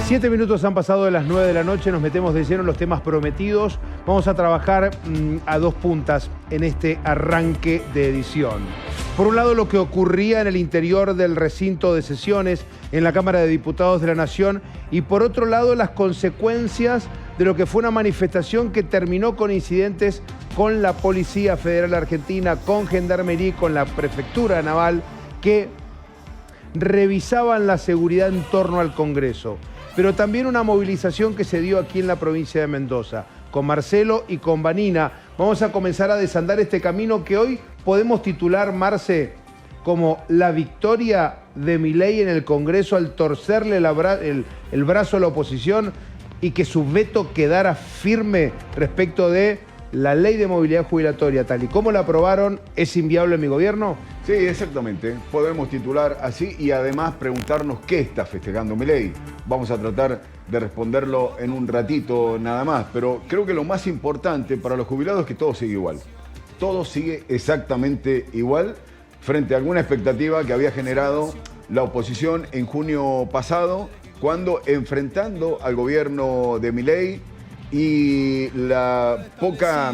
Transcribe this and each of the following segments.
7 minutos han pasado de las 9 de la noche, nos metemos de lleno en los temas prometidos. Vamos a trabajar a dos puntas en este arranque de edición. Por un lado, lo que ocurría en el interior del recinto de sesiones en la Cámara de Diputados de la Nación, y por otro lado, las consecuencias de lo que fue una manifestación que terminó con incidentes con la Policía Federal Argentina, con Gendarmería y con la Prefectura Naval, que revisaban la seguridad en torno al Congreso. Pero también una movilización que se dio aquí en la provincia de Mendoza, con Marcelo y con Vanina. Vamos a comenzar a desandar este camino que hoy podemos titular, Marce, como la victoria de Milei en el Congreso al torcerle el brazo a la oposición y que su veto quedara firme respecto de la ley de movilidad jubilatoria, tal y como la aprobaron, ¿es inviable en mi gobierno? Sí, exactamente. Podemos titular así y además preguntarnos qué está festejando Milei. Vamos a tratar de responderlo en un ratito nada más, pero creo que lo más importante para los jubilados es que todo sigue igual. Todo sigue exactamente igual frente a alguna expectativa que había generado la oposición en junio pasado, cuando enfrentando al gobierno de Milei y la poca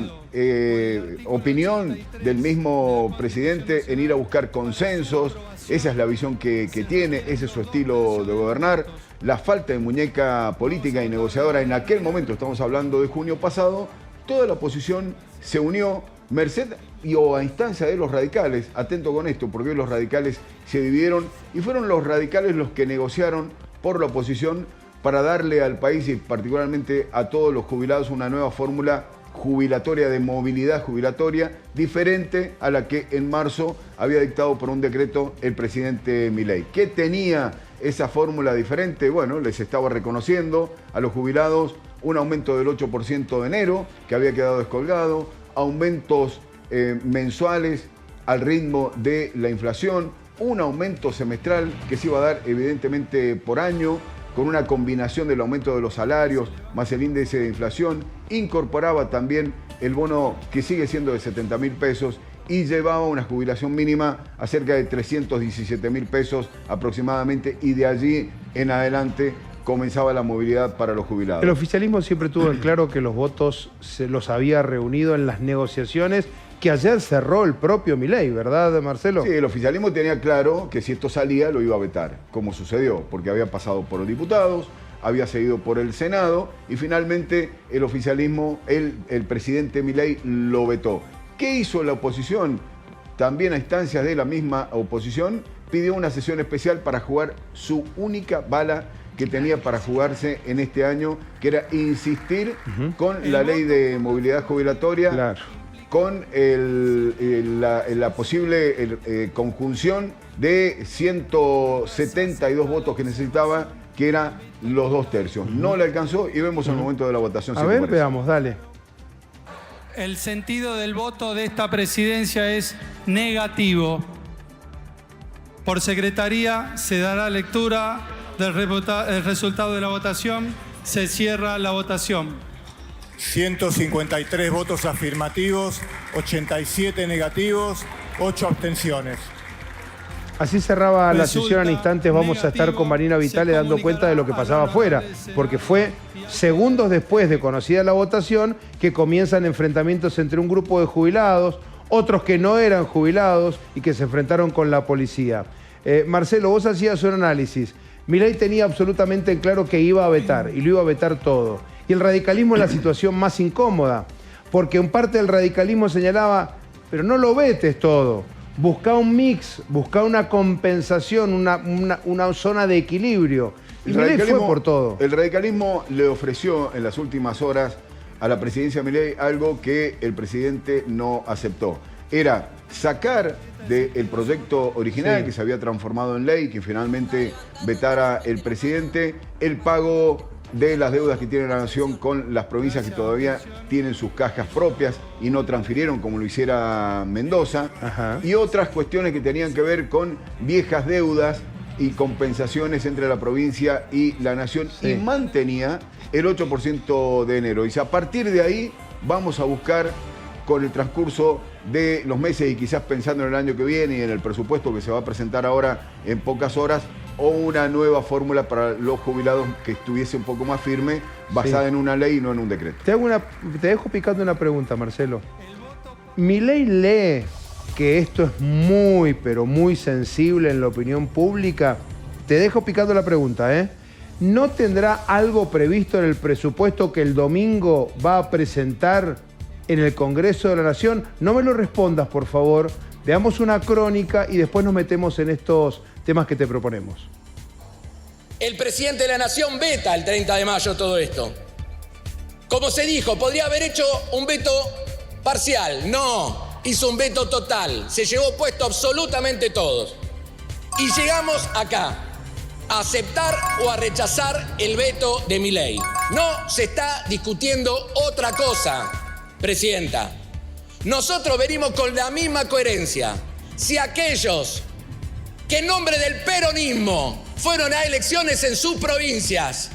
opinión del mismo presidente en ir a buscar consensos, esa es la visión que tiene, ese es su estilo de gobernar, la falta de muñeca política y negociadora en aquel momento, estamos hablando de junio pasado, toda la oposición se unió, merced o a instancia de los radicales, atento con esto, porque hoy los radicales se dividieron y fueron los radicales los que negociaron por la oposición para darle al país y particularmente a todos los jubilados una nueva fórmula jubilatoria, de movilidad jubilatoria, diferente a la que en marzo había dictado por un decreto el presidente Milei. ¿Qué tenía esa fórmula diferente? Bueno, les estaba reconociendo a los jubilados un aumento del 8% de enero, que había quedado descolgado, aumentos mensuales al ritmo de la inflación, un aumento semestral que se iba a dar evidentemente por año, con una combinación del aumento de los salarios más el índice de inflación, incorporaba también el bono que sigue siendo de 70.000 pesos y llevaba una jubilación mínima a cerca de 317.000 pesos aproximadamente, y de allí en adelante comenzaba la movilidad para los jubilados. El oficialismo siempre tuvo en claro que los votos se los había reunido en las negociaciones que ayer cerró el propio Milei, ¿verdad, Marcelo? Sí, el oficialismo tenía claro que si esto salía lo iba a vetar, como sucedió, porque había pasado por los diputados, había seguido por el Senado y finalmente el oficialismo, el presidente Milei lo vetó. ¿Qué hizo la oposición? También a instancias de la misma oposición, pidió una sesión especial para jugar su única bala que tenía para jugarse en este año, que era insistir con la ley de movilidad jubilatoria, claro, con la posible conjunción de 172 votos que necesitaba, que eran los 2/3. No le alcanzó y vemos el momento de la votación. A ver, veamos, dale. El sentido del voto de esta presidencia es negativo. Por secretaría se dará lectura del resultado de la votación. Se cierra la votación. 153 votos afirmativos, 87 negativos, 8 abstenciones. Así cerraba la sesión. En instantes vamos a estar con Marina Vitale dando cuenta de lo que pasaba afuera, porque fue segundos después de conocida la votación que comienzan enfrentamientos entre un grupo de jubilados, otros que no eran jubilados y que se enfrentaron con la policía. Marcelo, vos hacías un análisis. Milei tenía absolutamente en claro que iba a vetar y lo iba a vetar todo. Y el radicalismo es la situación más incómoda, porque en parte del radicalismo señalaba, pero no lo vetes todo, busca un mix, busca una compensación, una zona de equilibrio. Y Milei fue por todo. El radicalismo le ofreció en las últimas horas a la presidencia Milei algo que el presidente no aceptó. Era sacar del proyecto original, que se había transformado en ley, que finalmente vetara el presidente, el pago de las deudas que tiene la nación con las provincias que todavía tienen sus cajas propias y no transfirieron como lo hiciera Mendoza. Y otras cuestiones que tenían que ver con viejas deudas y compensaciones entre la provincia y la nación, y mantenía el 8% de enero. Y a partir de ahí vamos a buscar, con el transcurso de los meses y quizás pensando en el año que viene y en el presupuesto que se va a presentar ahora en pocas horas, o una nueva fórmula para los jubilados que estuviese un poco más firme, basada en una ley y no en un decreto. Te dejo picando una pregunta, Marcelo. ¿Milei lee que esto es muy, pero muy sensible en la opinión pública? Te dejo picando la pregunta, ¿eh? ¿No tendrá algo previsto en el presupuesto que el domingo va a presentar en el Congreso de la Nación? No me lo respondas, por favor. Veamos una crónica y después nos metemos en estos temas que te proponemos. El presidente de la Nación veta el 30 de mayo todo esto. Como se dijo, podría haber hecho un veto parcial. No, hizo un veto total. Se llevó puesto absolutamente todos. Y llegamos acá a aceptar o a rechazar el veto de Milei. No se está discutiendo otra cosa, presidenta. Nosotros venimos con la misma coherencia. Si aquellos que en nombre del peronismo fueron a elecciones en sus provincias,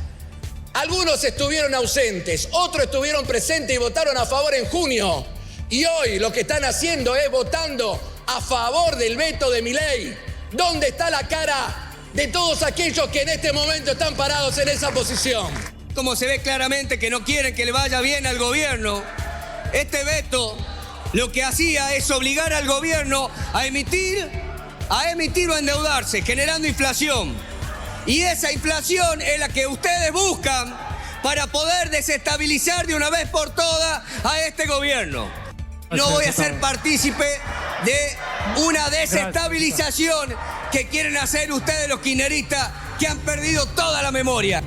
algunos estuvieron ausentes, otros estuvieron presentes y votaron a favor en junio, y hoy lo que están haciendo es votando a favor del veto de Milei, ¿dónde está la cara de todos aquellos que en este momento están parados en esa posición? Como se ve claramente que no quieren que le vaya bien al gobierno, este veto lo que hacía es obligar al gobierno a emitir o a endeudarse, generando inflación. Y esa inflación es la que ustedes buscan para poder desestabilizar de una vez por todas a este gobierno. No voy a ser partícipe de una desestabilización que quieren hacer ustedes los kirchneristas, que han perdido toda la memoria.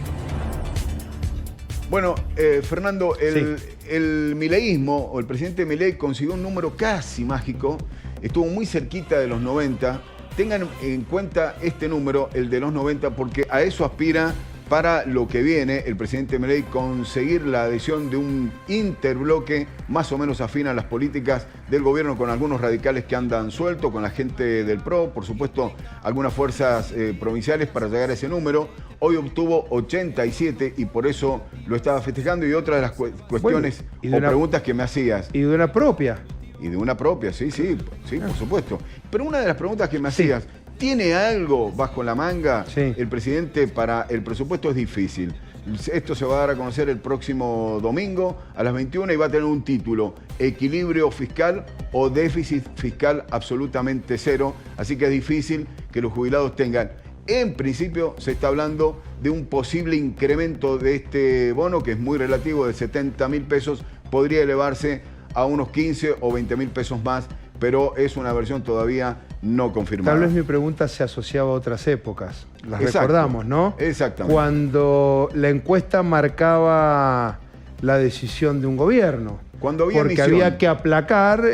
Bueno, Fernando, el mileísmo o el presidente Milei consiguió un número casi mágico, estuvo muy cerquita de los 90. Tengan en cuenta este número, el de los 90, porque a eso aspira para lo que viene el presidente Milei, conseguir la adhesión de un interbloque más o menos afín a las políticas del gobierno, con algunos radicales que andan sueltos, con la gente del PRO, por supuesto, algunas fuerzas provinciales para llegar a ese número. Hoy obtuvo 87 y por eso lo estaba festejando. Y otra de las cuestiones o preguntas que me hacías. Y de una propia. Y de una propia, sí, por supuesto. Pero una de las preguntas que me hacías, ¿tiene algo bajo la manga el presidente para el presupuesto? Es difícil. Esto se va a dar a conocer el próximo domingo a las 21 y va a tener un título: equilibrio fiscal o déficit fiscal absolutamente cero. Así que es difícil que los jubilados tengan. En principio se está hablando de un posible incremento de este bono, que es muy relativo, de 70.000 pesos, podría elevarse a unos 15 o 20.000 pesos más, pero es una versión todavía no confirmada. Tal vez mi pregunta se asociaba a otras épocas. Las recordamos, ¿no? Exactamente. Cuando la encuesta marcaba la decisión de un gobierno. Cuando había porque había que aplacar la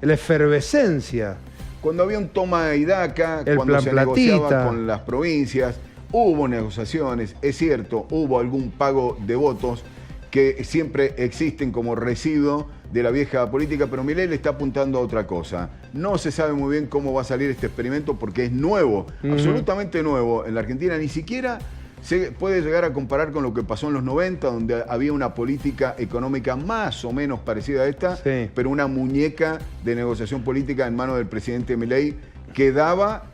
efervescencia. Cuando había un toma y daca, el cuando plan se negociaba con las provincias, hubo negociaciones, es cierto, hubo algún pago de votos que siempre existen como residuo de la vieja política, pero Milei le está apuntando a otra cosa. No se sabe muy bien cómo va a salir este experimento porque es nuevo, absolutamente nuevo. En la Argentina ni siquiera se puede llegar a comparar con lo que pasó en los 90, donde había una política económica más o menos parecida a esta, pero una muñeca de negociación política en manos del presidente Milei que daba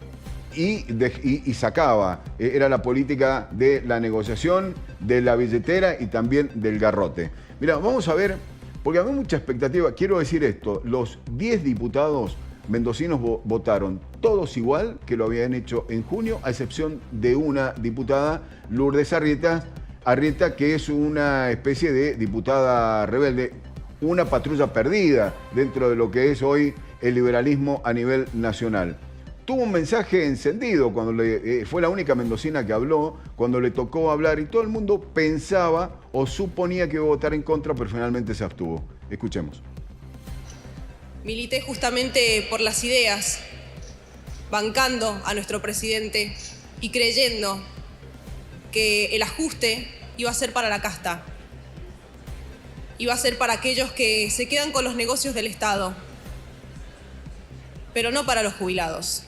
y sacaba. Era la política de la negociación, de la billetera y también del garrote. Mira, vamos a ver, porque había mucha expectativa. Quiero decir esto, los 10 diputados mendocinos votaron todos igual que lo habían hecho en junio, a excepción de una diputada, Lourdes Arrieta, que es una especie de diputada rebelde, una patrulla perdida dentro de lo que es hoy el liberalismo a nivel nacional. Tuvo un mensaje encendido cuando fue la única mendocina que habló, cuando le tocó hablar, y todo el mundo pensaba o suponía que iba a votar en contra, pero finalmente se abstuvo. Escuchemos. Milité justamente por las ideas, bancando a nuestro presidente y creyendo que el ajuste iba a ser para la casta, iba a ser para aquellos que se quedan con los negocios del Estado, pero no para los jubilados.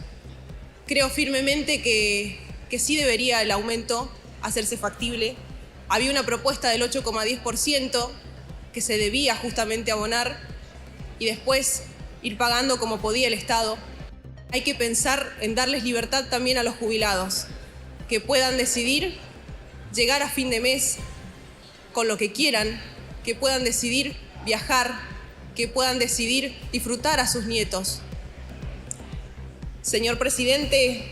Creo firmemente que sí debería el aumento hacerse factible. Había una propuesta del 8,10% que se debía justamente abonar y después ir pagando como podía el Estado. hay que pensar en darles libertad también a los jubilados, que puedan decidir llegar a fin de mes con lo que quieran, que puedan decidir viajar, que puedan decidir disfrutar a sus nietos. Señor presidente,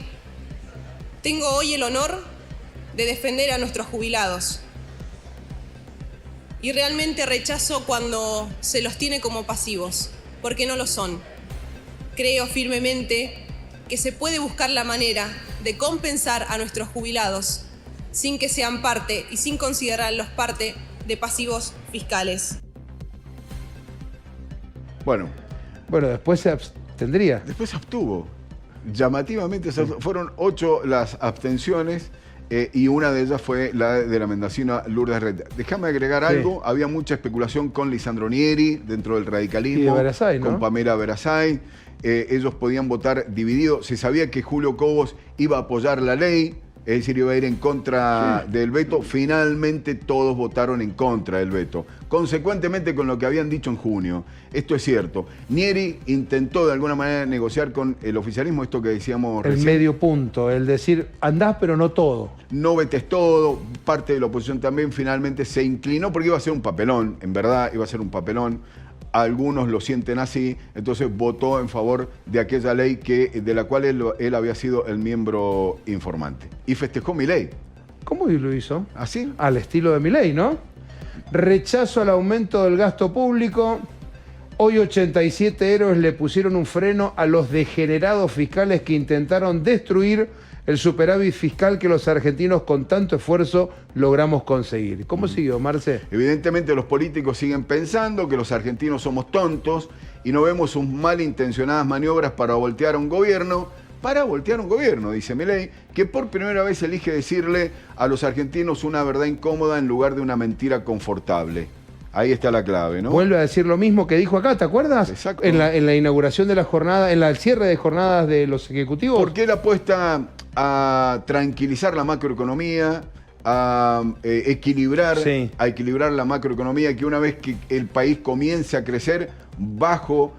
tengo hoy el honor de defender a nuestros jubilados. Y realmente rechazo cuando se los tiene como pasivos, porque no lo son. Creo firmemente que se puede buscar la manera de compensar a nuestros jubilados sin que sean parte y sin considerarlos parte de pasivos fiscales. Bueno, después se abstendría. después se abstuvo. Llamativamente fueron 8 las abstenciones y una de ellas fue la de la mendocina Lourdes Reta. Déjame agregar algo, había mucha especulación con Lisandro Nieri dentro del radicalismo, y de Verasay, ¿no? con Pamela Verasay. Ellos podían votar divididos. Se sabía que Julio Cobos iba a apoyar la ley, es decir, iba a ir en contra del veto. Finalmente todos votaron en contra del veto, consecuentemente con lo que habían dicho en junio. Esto es cierto. Nieri intentó de alguna manera negociar con el oficialismo, esto que decíamos El recién. medio punto, el decir, andás pero no todo. No vetes todo, parte de la oposición también finalmente se inclinó porque iba a ser un papelón, en verdad iba a ser un papelón. Algunos lo sienten así, entonces votó en favor de aquella ley de la cual él había sido el miembro informante. Y festejó Milei. ¿Cómo lo hizo? ¿Así? Al estilo de Milei, ¿no? Rechazo al aumento del gasto público. Hoy 87 héroes le pusieron un freno a los degenerados fiscales que intentaron destruir el superávit fiscal que los argentinos con tanto esfuerzo logramos conseguir. ¿Cómo siguió, Marce? Evidentemente los políticos siguen pensando que los argentinos somos tontos y no vemos sus malintencionadas maniobras para voltear a un gobierno, dice Milei, que por primera vez elige decirle a los argentinos una verdad incómoda en lugar de una mentira confortable. Ahí está la clave, ¿no? Vuelve a decir lo mismo que dijo acá, ¿te acuerdas? Exacto. En la inauguración de la jornada, en el cierre de jornadas de los ejecutivos. Porque él apuesta a tranquilizar la macroeconomía, a equilibrar la macroeconomía, que una vez que el país comience a crecer bajo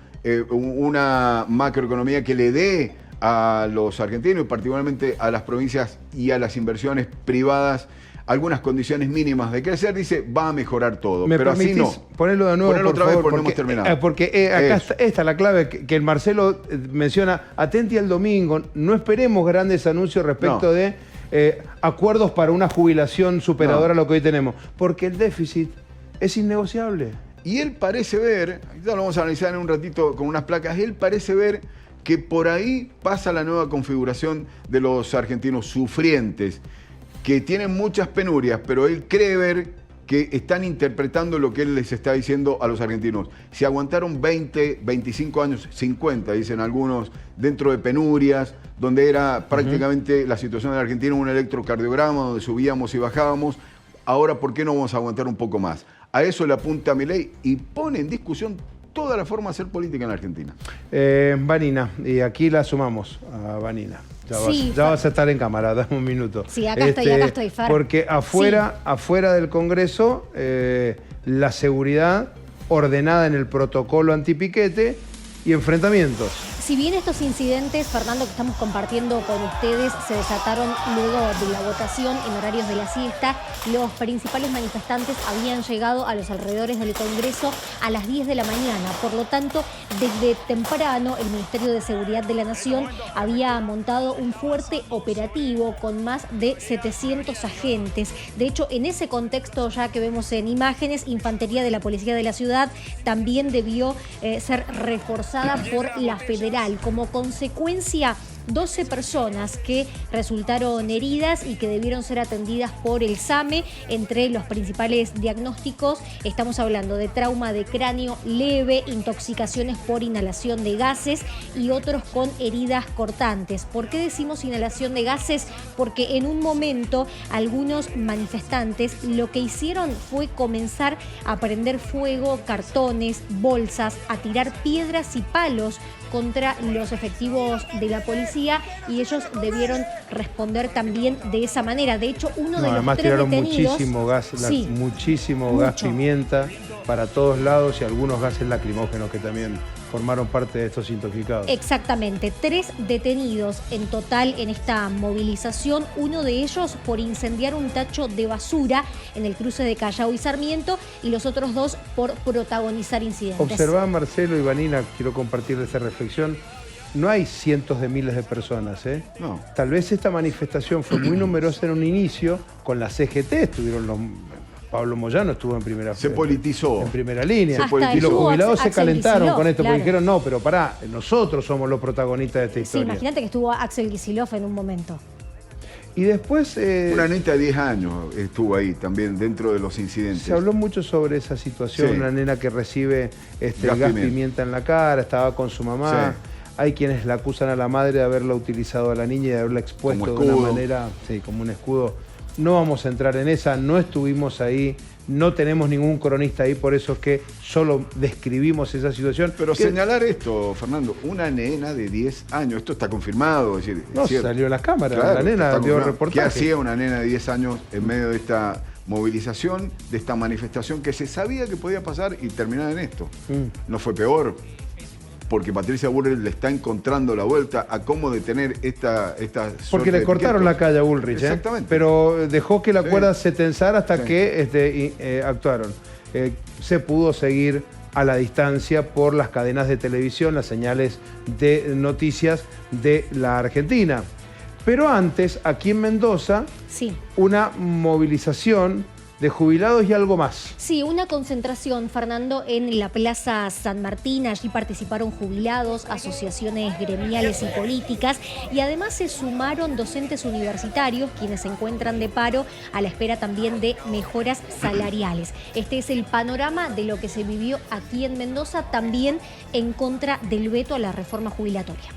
una macroeconomía que le dé a los argentinos y particularmente a las provincias y a las inversiones privadas algunas condiciones mínimas de crecer, dice, va a mejorar todo. ¿Me pero así no. Ponerlo de nuevo, Ponelo por otra vez favor, porque no hemos terminado. Porque acá está la clave que el Marcelo menciona. Atenti al domingo, no esperemos grandes anuncios respecto de acuerdos para una jubilación superadora a lo que hoy tenemos, porque el déficit es innegociable. Y él parece ver, ya lo vamos a analizar en un ratito con unas placas, él parece ver que por ahí pasa la nueva configuración de los argentinos sufrientes, que tienen muchas penurias, pero él cree ver que están interpretando lo que él les está diciendo a los argentinos. Si aguantaron 20, 25 años, 50, dicen algunos, dentro de penurias, donde era prácticamente la situación de la Argentina un electrocardiograma, donde subíamos y bajábamos, ahora ¿por qué no vamos a aguantar un poco más? A eso le apunta Milei y pone en discusión toda la forma de hacer política en la Argentina. Vanina, y aquí la sumamos a Vanina. Ya vas a estar en cámara, dame un minuto. Sí, acá estoy, Fer. Porque afuera del Congreso, la seguridad ordenada en el protocolo antipiquete y enfrentamientos. Si bien estos incidentes, Fernando, que estamos compartiendo con ustedes, se desataron luego de la votación en horarios de la siesta, los principales manifestantes habían llegado a los alrededores del Congreso a las 10 de la mañana. Por lo tanto, desde temprano, el Ministerio de Seguridad de la Nación había montado un fuerte operativo con más de 700 agentes. De hecho, en ese contexto, ya que vemos en imágenes, Infantería de la Policía de la Ciudad también debió ser reforzada por la Federal. Como consecuencia, 12 personas que resultaron heridas y que debieron ser atendidas por el SAME. Entre los principales diagnósticos estamos hablando de trauma de cráneo leve, intoxicaciones por inhalación de gases y otros con heridas cortantes. ¿Por qué decimos inhalación de gases? Porque en un momento algunos manifestantes lo que hicieron fue comenzar a prender fuego, cartones, bolsas, a tirar piedras y palos contra los efectivos de la policía y ellos debieron responder también de esa manera. De hecho, uno de los 3 detenidos... Muchísimo gas, pimienta para todos lados y algunos gases lacrimógenos que también formaron parte de estos intoxicados. Exactamente, 3 detenidos en total en esta movilización, uno de ellos por incendiar un tacho de basura en el cruce de Callao y Sarmiento y los otros 2 por protagonizar incidentes. Observá, Marcelo y Vanina, quiero compartir esa reflexión. No hay cientos de miles de personas, ¿eh? No. Tal vez esta manifestación fue muy numerosa en un inicio, con la CGT estuvieron los... Pablo Moyano estuvo en primera Se politizó. En primera línea. Se politizó. Y los jubilados se Axel calentaron Kicillof, con esto, claro. porque dijeron, no, pero pará, nosotros somos los protagonistas de esta Sí, historia. imagínate que estuvo Axel Kicillof en un momento. Y después Una neta de 10 años estuvo ahí también dentro de los incidentes. se habló mucho sobre esa situación, Sí. una nena que recibe Gas gas pimienta. pimienta en la cara, estaba con su mamá. Sí. Hay quienes la acusan a la madre de haberla utilizado a la niña y de haberla expuesto Como de una escudo. manera, sí, como un escudo. No vamos a entrar en esa, no estuvimos ahí, no tenemos ningún cronista ahí, por eso es que solo describimos esa situación. Pero Que señalar esto, Fernando, una nena de 10 años, esto está confirmado. Es decir, no es cierto. salió en las cámaras, Claro, la nena está dio confirmado. reportaje. ¿Qué hacía una nena de 10 años en medio de esta movilización, de esta manifestación que se sabía que podía pasar y terminar en esto? No fue peor, porque Patricia Bullrich le está encontrando la vuelta a cómo detener esta Porque suerte le de cortaron la piquetos. calle a Bullrich, Exactamente. pero dejó que la Sí. cuerda se tensara hasta Sí. que actuaron. Se pudo seguir a la distancia por las cadenas de televisión, las señales de noticias de la Argentina. Pero antes, aquí en Mendoza, Sí. una movilización de jubilados y algo más. Sí, una concentración, Fernando, en la Plaza San Martín. Allí participaron jubilados, asociaciones gremiales y políticas y además se sumaron docentes universitarios quienes se encuentran de paro a la espera también de mejoras salariales. Este es el panorama de lo que se vivió aquí en Mendoza, también en contra del veto a la reforma jubilatoria.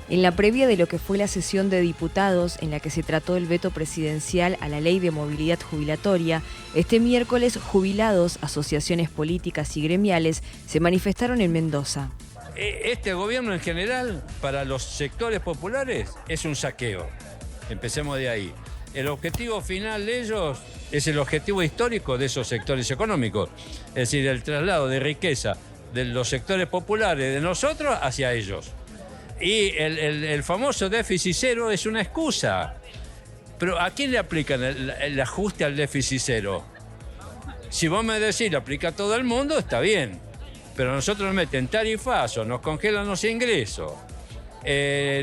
En la previa de lo que fue la sesión de diputados en la que se trató el veto presidencial a la ley de movilidad jubilatoria, este miércoles jubilados, asociaciones políticas y gremiales se manifestaron en Mendoza. Este gobierno en general, para los sectores populares, es un saqueo. Empecemos de ahí. El objetivo final de ellos es el objetivo histórico de esos sectores económicos. Es decir, el traslado de riqueza de los sectores populares de nosotros hacia ellos. Y el famoso déficit cero es una excusa. Pero ¿a quién le aplican el ajuste al déficit cero? Si vos me decís, lo aplica a todo el mundo, está bien. Pero nosotros nos meten tarifazos, nos congelan los ingresos,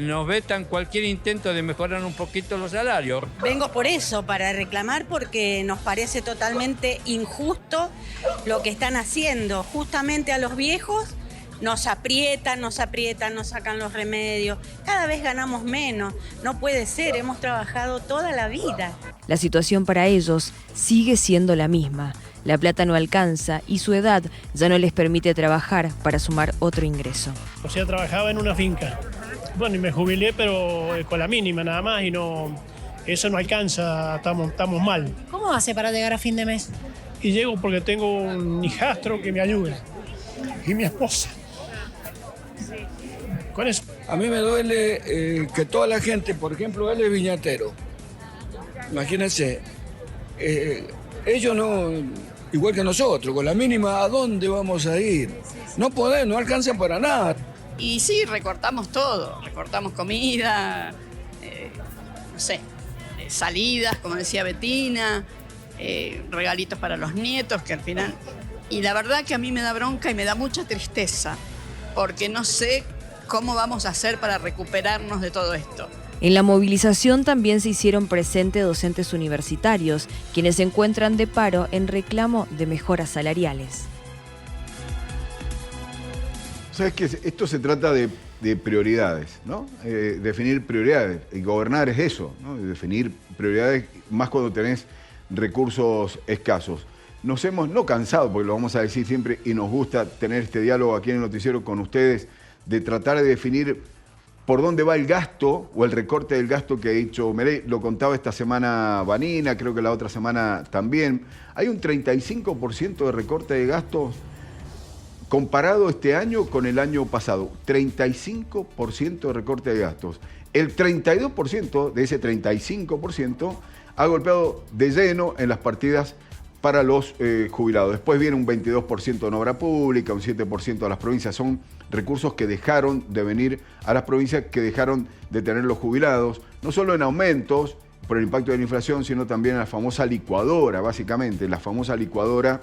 nos vetan cualquier intento de mejorar un poquito los salarios. Vengo por eso, para reclamar, porque nos parece totalmente injusto lo que están haciendo. Justamente a los viejos nos aprietan, nos sacan los remedios. Cada vez ganamos menos. No puede ser, hemos trabajado toda la vida. La situación para ellos sigue siendo la misma. La plata no alcanza y su edad ya no les permite trabajar para sumar otro ingreso. O sea, trabajaba en una finca. Bueno, y me jubilé, pero con la mínima nada más, y no, eso no alcanza, estamos mal. ¿Cómo hace para llegar a fin de mes? Y llego porque tengo un hijastro que me ayuda, y mi esposa. Con eso. A mí me duele que toda la gente, por ejemplo, él es viñatero. Imagínense, ellos no, igual que nosotros, con la mínima, ¿a dónde vamos a ir? No podemos, no alcanzan para nada. Y sí, recortamos todo, recortamos comida, no sé, salidas, como decía Betina, regalitos para los nietos, que al final... Y la verdad que a mí me da bronca y me da mucha tristeza, porque no sé cómo vamos a hacer para recuperarnos de todo esto. En la movilización también se hicieron presentes docentes universitarios, quienes se encuentran de paro en reclamo de mejoras salariales. Sabes que esto se trata de prioridades, ¿no? Definir prioridades. Y gobernar es eso, ¿no? Definir prioridades, más cuando tenés recursos escasos. Nos hemos, no cansado, porque lo vamos a decir siempre, y nos gusta tener este diálogo aquí en el noticiero con ustedes, de tratar de definir por dónde va el gasto o el recorte del gasto que ha dicho Milei. Lo contaba esta semana Vanina, creo que la otra semana también. Hay un 35% de recorte de gastos comparado este año con el año pasado. 35% de recorte de gastos. El 32% de ese 35% ha golpeado de lleno en las partidas para los jubilados. Después viene un 22% en obra pública, un 7% a las provincias. Son recursos que dejaron de venir a las provincias, que dejaron de tener los jubilados, no solo en aumentos por el impacto de la inflación, sino también en la famosa licuadora, básicamente, la famosa licuadora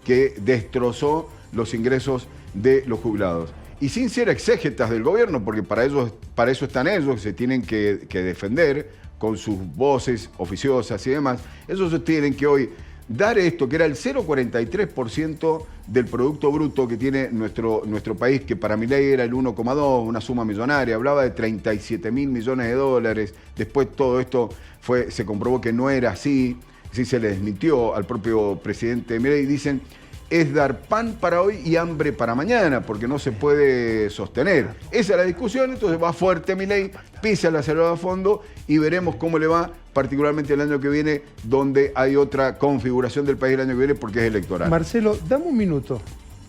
que destrozó los ingresos de los jubilados. Y sin ser exégetas del gobierno, porque para eso están ellos, se tienen que defender con sus voces oficiosas y demás, ellos sostienen que hoy dar esto, que era el 0,43% del Producto Bruto que tiene nuestro país, que para Milei era el 1,2%, una suma millonaria, hablaba de 37.000 millones de dólares, después todo esto se comprobó que no era así, sí se le desmintió al propio presidente Milei, dicen, es dar pan para hoy y hambre para mañana, porque no se puede sostener. Esa es la discusión, entonces va fuerte Milei, pisa el acelerador a fondo y veremos cómo le va, particularmente el año que viene, donde hay otra configuración del país el año que viene porque es electoral. Marcelo, dame un minuto.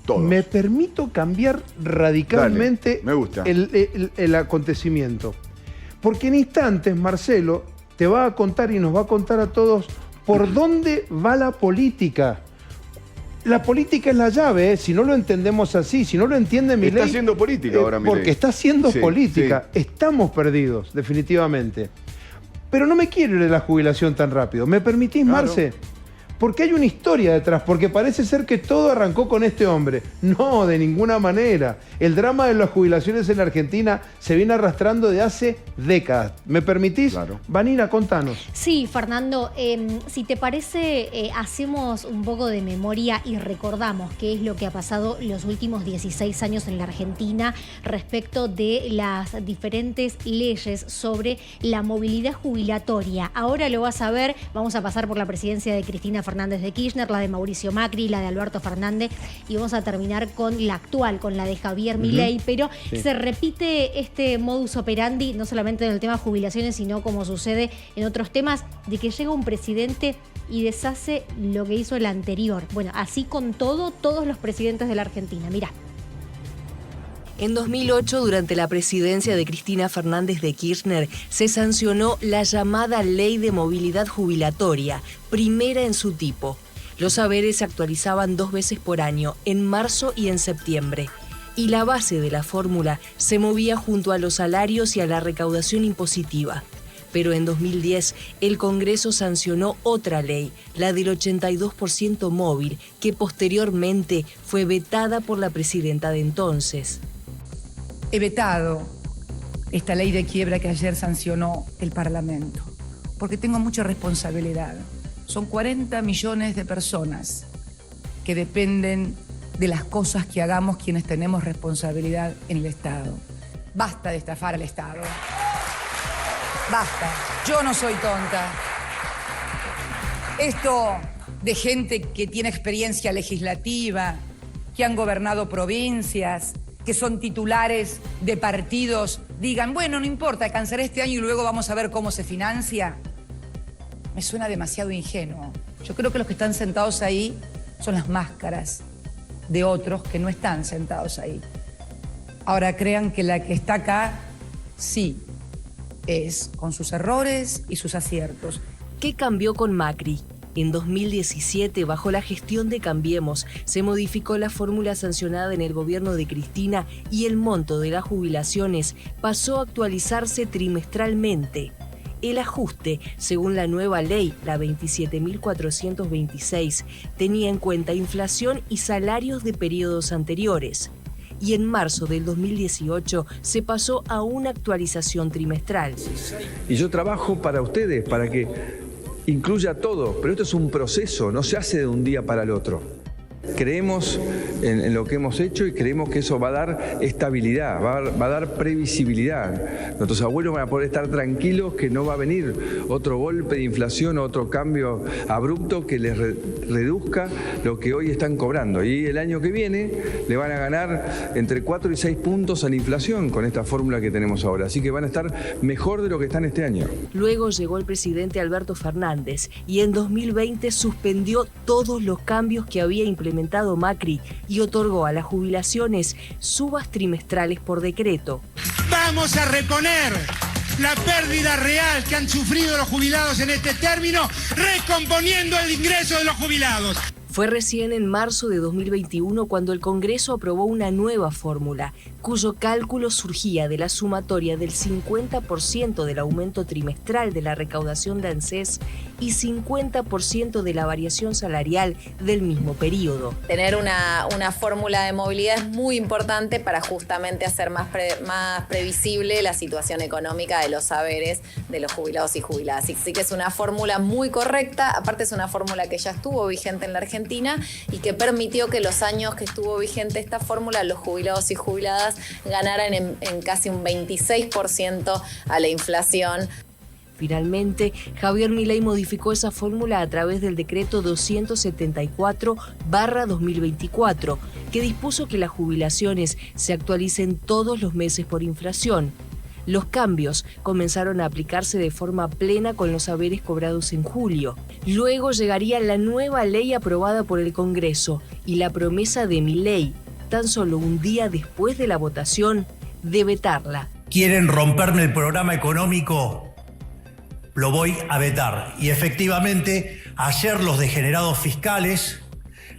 Todos. Me permito cambiar radicalmente. Dale, me gusta. el acontecimiento. Porque en instantes, Marcelo te va a contar y nos va a contar a todos por dónde va la política. La política es la llave, si no lo entendemos así, si no lo entiende Milei... Está haciendo política ahora Milei. Porque está haciendo política. Sí. Estamos perdidos, definitivamente. Pero no me quiero ir de la jubilación tan rápido. ¿Me permitís, Claro. Marce? Porque hay una historia detrás, porque parece ser que todo arrancó con este hombre. No, de ninguna manera. El drama de las jubilaciones en la Argentina se viene arrastrando de hace décadas. ¿Me permitís? Claro. Vanina, contanos. Sí, Fernando, si te parece, hacemos un poco de memoria y recordamos qué es lo que ha pasado los últimos 16 años en la Argentina respecto de las diferentes leyes sobre la movilidad jubilatoria. Ahora lo vas a ver, vamos a pasar por la presidencia de Cristina Fernández de Kirchner, la de Mauricio Macri, la de Alberto Fernández y vamos a terminar con la actual, con la de Javier Milei, pero se repite este modus operandi no solamente en el tema jubilaciones, sino como sucede en otros temas, de que llega un presidente y deshace lo que hizo el anterior. Bueno, así con todos los presidentes de la Argentina. Mirá. En 2008, durante la presidencia de Cristina Fernández de Kirchner, se sancionó la llamada Ley de Movilidad Jubilatoria, primera en su tipo. Los haberes se actualizaban 2 veces por año, en marzo y en septiembre. Y la base de la fórmula se movía junto a los salarios y a la recaudación impositiva. Pero en 2010, el Congreso sancionó otra ley, la del 82% móvil, que posteriormente fue vetada por la presidenta de entonces. He vetado esta ley de quiebra que ayer sancionó el Parlamento, porque tengo mucha responsabilidad. Son 40 millones de personas que dependen de las cosas que hagamos quienes tenemos responsabilidad en el Estado. Basta de estafar al Estado. Basta. Yo no soy tonta. Esto de gente que tiene experiencia legislativa, que han gobernado provincias, que son titulares de partidos, digan, bueno, no importa, alcanzaré este año y luego vamos a ver cómo se financia. Me suena demasiado ingenuo. Yo creo que los que están sentados ahí son las máscaras de otros que no están sentados ahí. Ahora crean que la que está acá, sí, es con sus errores y sus aciertos. ¿Qué cambió con Macri? En 2017, bajo la gestión de Cambiemos, se modificó la fórmula sancionada en el gobierno de Cristina y el monto de las jubilaciones pasó a actualizarse trimestralmente. El ajuste, según la nueva ley, la 27.426, tenía en cuenta inflación y salarios de periodos anteriores. Y en marzo del 2018 se pasó a una actualización trimestral. Y yo trabajo para ustedes, para que incluya todo, pero esto es un proceso, no se hace de un día para el otro. Creemos en lo que hemos hecho y creemos que eso va a dar estabilidad, va a dar previsibilidad. Nuestros abuelos van a poder estar tranquilos que no va a venir otro golpe de inflación, otro cambio abrupto que les reduzca lo que hoy están cobrando. Y el año que viene le van a ganar entre 4 y 6 puntos a la inflación con esta fórmula que tenemos ahora. Así que van a estar mejor de lo que están este año. Luego llegó el presidente Alberto Fernández y en 2020 suspendió todos los cambios que había implementado Macri y otorgó a las jubilaciones subas trimestrales por decreto. Vamos a reponer la pérdida real que han sufrido los jubilados en este término, recomponiendo el ingreso de los jubilados. Fue recién en marzo de 2021 cuando el Congreso aprobó una nueva fórmula, cuyo cálculo surgía de la sumatoria del 50% del aumento trimestral de la recaudación de ANSES y 50% de la variación salarial del mismo periodo. Tener una fórmula de movilidad es muy importante para justamente hacer más previsible la situación económica de los saberes de los jubilados y jubiladas. Así que es una fórmula muy correcta, aparte es una fórmula que ya estuvo vigente en la Argentina y que permitió que los años que estuvo vigente esta fórmula, los jubilados y jubiladas ganaran en casi un 26% a la inflación. Finalmente, Javier Milei modificó esa fórmula a través del decreto 274/2024, que dispuso que las jubilaciones se actualicen todos los meses por inflación. Los cambios comenzaron a aplicarse de forma plena con los haberes cobrados en julio. Luego llegaría la nueva ley aprobada por el Congreso y la promesa de Milei, tan solo un día después de la votación, de vetarla. ¿Quieren romperme el programa económico? Lo voy a vetar. Y efectivamente, ayer los degenerados fiscales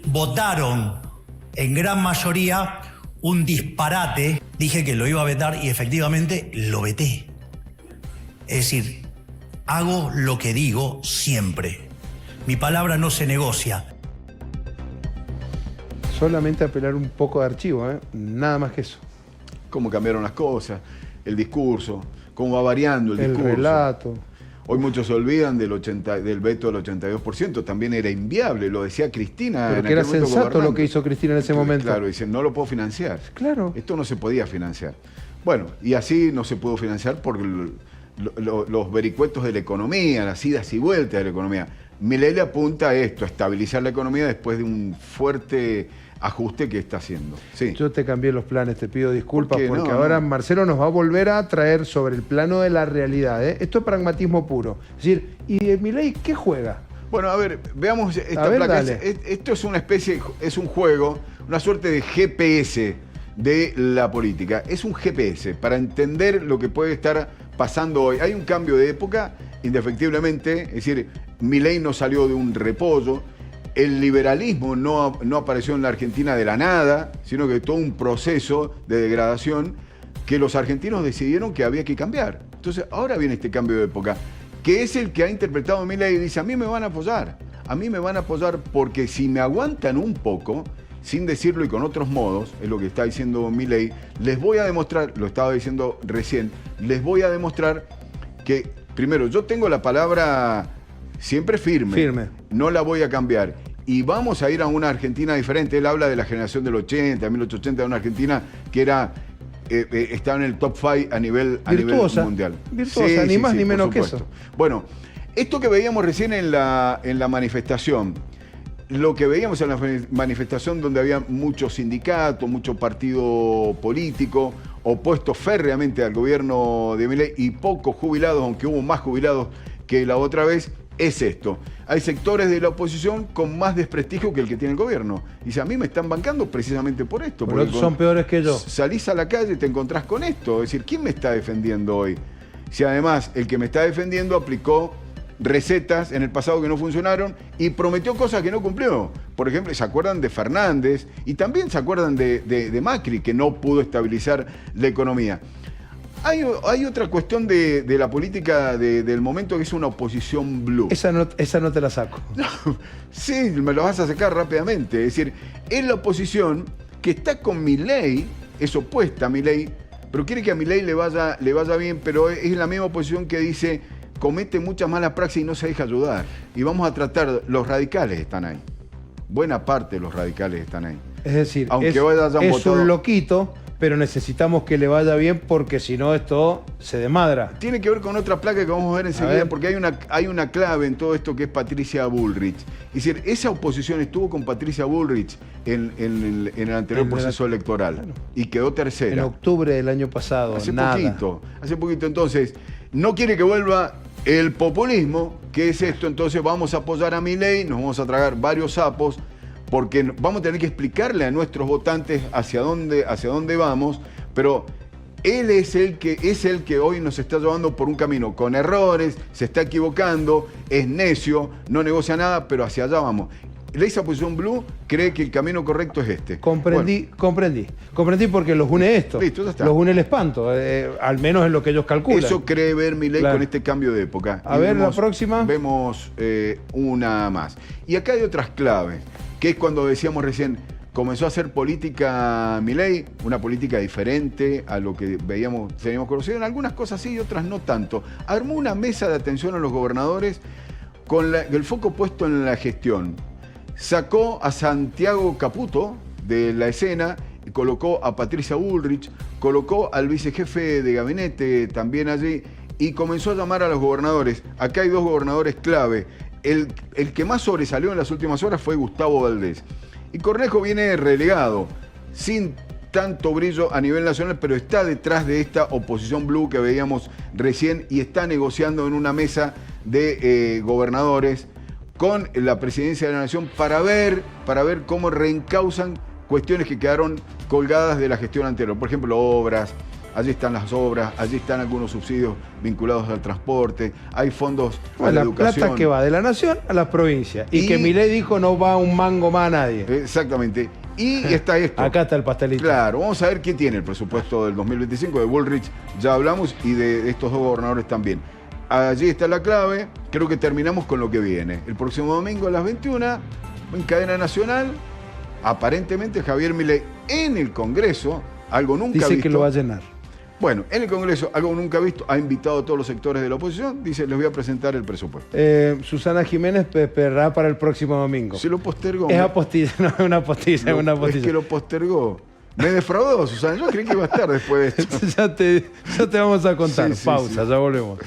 votaron en gran mayoría un disparate. Dije que lo iba a vetar y efectivamente lo veté. Es decir, hago lo que digo siempre. Mi palabra no se negocia. Solamente apelar un poco de archivo, nada más que eso. Cómo cambiaron las cosas, el discurso, cómo va variando el discurso. El relato. Hoy muchos se olvidan del veto del 82%, también era inviable, lo decía Cristina. Pero que era sensato lo que hizo Cristina en ese momento. Claro, dicen, no lo puedo financiar. Claro. Esto no se podía financiar. Bueno, y así no se pudo financiar por los vericuetos de la economía, las idas y vueltas de la economía. Milei le apunta a esto, a estabilizar la economía después de un fuerte ajuste que está haciendo. Sí. Yo te cambié los planes, te pido disculpas porque no, ahora Marcelo nos va a volver a traer sobre el plano de la realidad. Esto es pragmatismo puro. Es decir, ¿y Milei qué juega? Bueno, a ver, veamos esta placa. Esto es una especie, es un juego, una suerte de GPS de la política. Es un GPS para entender lo que puede estar pasando hoy. Hay un cambio de época, indefectiblemente, es decir, Milei no salió de un repollo. El liberalismo no apareció en la Argentina de la nada, sino que todo un proceso de degradación que los argentinos decidieron que había que cambiar. Entonces, ahora viene este cambio de época, que es el que ha interpretado Milei y dice, a mí me van a apoyar porque si me aguantan un poco, sin decirlo y con otros modos, es lo que está diciendo Milei, les voy a demostrar, lo estaba diciendo recién, les voy a demostrar que, primero, yo tengo la palabra siempre firme, no la voy a cambiar. Y vamos a ir a una Argentina diferente. Él habla de la generación del 80, 1880, de una Argentina que estaba en el top 5 a nivel mundial. Virtuosa, ni más ni menos que eso. Bueno, esto que veíamos recién en la manifestación, lo que veíamos en la manifestación donde había muchos sindicatos, mucho partido político, opuestos férreamente al gobierno de Milei y pocos jubilados, aunque hubo más jubilados que la otra vez, es esto. Hay sectores de la oposición con más desprestigio que el que tiene el gobierno. Dice, a mí me están bancando precisamente por esto. Pero son peores que yo. Salís a la calle y te encontrás con esto. Es decir, ¿quién me está defendiendo hoy? Si además el que me está defendiendo aplicó recetas en el pasado que no funcionaron y prometió cosas que no cumplió. Por ejemplo, ¿se acuerdan de Fernández? Y también se acuerdan de Macri, que no pudo estabilizar la economía. Hay otra cuestión de la política del momento que es una oposición blue. Esa no te la saco. Sí, me lo vas a sacar rápidamente. Es decir, es la oposición que está con Milei, es opuesta a Milei, pero quiere que a Milei le vaya bien, pero es la misma oposición que dice comete muchas malas praxis y no se deja ayudar. Y vamos a tratar, los radicales están ahí. Buena parte de los radicales están ahí. Es decir, es un loquito, pero necesitamos que le vaya bien porque si no esto se desmadra. Tiene que ver con otra placa que vamos a ver enseguida, porque hay una clave en todo esto que es Patricia Bullrich. Es decir, esa oposición estuvo con Patricia Bullrich en el anterior proceso electoral y quedó tercera. En octubre del año pasado. Hace poquito. Entonces, no quiere que vuelva el populismo, que es esto. Entonces vamos a apoyar a Milei, nos vamos a tragar varios sapos, porque vamos a tener que explicarle a nuestros votantes hacia dónde vamos, pero Él es el que hoy nos está llevando por un camino con errores, se está equivocando, es necio, no negocia nada, pero hacia allá vamos. Esa oposición blue cree que el camino correcto es este. Comprendí porque los une esto. Listo, ya está. Los une el espanto, al menos en lo que ellos calculan. Eso cree ver Milei Claro. con este cambio de época. A ver, la próxima. Vemos una más. Y acá hay otras claves, que es cuando decíamos recién, comenzó a hacer política Milei, una política diferente a lo que teníamos conocido. En algunas cosas sí y otras no tanto. Armó una mesa de atención a los gobernadores con el foco puesto en la gestión. Sacó a Santiago Caputo de la escena, colocó a Patricia Bullrich, colocó al vicejefe de gabinete también allí y comenzó a llamar a los gobernadores. Acá hay dos gobernadores clave. El que más sobresalió en las últimas horas fue Gustavo Valdés. Y Cornejo viene relegado, sin tanto brillo a nivel nacional, pero está detrás de esta oposición blue que veíamos recién y está negociando en una mesa de gobernadores con la presidencia de la Nación para ver cómo reencauzan cuestiones que quedaron colgadas de la gestión anterior. Por ejemplo, obras, allí están las obras, allí están algunos subsidios vinculados al transporte, hay fondos a la educación. La plata que va de la Nación a las provincias. Y que Milei dijo no va un mango más a nadie. Exactamente. Y está esto. Acá está el pastelito. Claro, vamos a ver qué tiene el presupuesto del 2025. De Bullrich ya hablamos y de estos dos gobernadores también. Allí está la clave. Creo que terminamos con lo que viene. El próximo domingo a las 21, en cadena nacional, aparentemente Javier Milei en el Congreso, algo nunca visto. Dice que lo va a llenar. Bueno, en el Congreso, algo nunca visto, ha invitado a todos los sectores de la oposición, dice, les voy a presentar el presupuesto. Susana Jiménez esperará para el próximo domingo. Se lo postergó. Es apostilla, no es una postilla, es una postilla. Es que lo postergó. Me defraudó, Susana. Yo creí que iba a estar después de esto. ya te vamos a contar. Sí, sí, Pausa, sí. ya volvemos.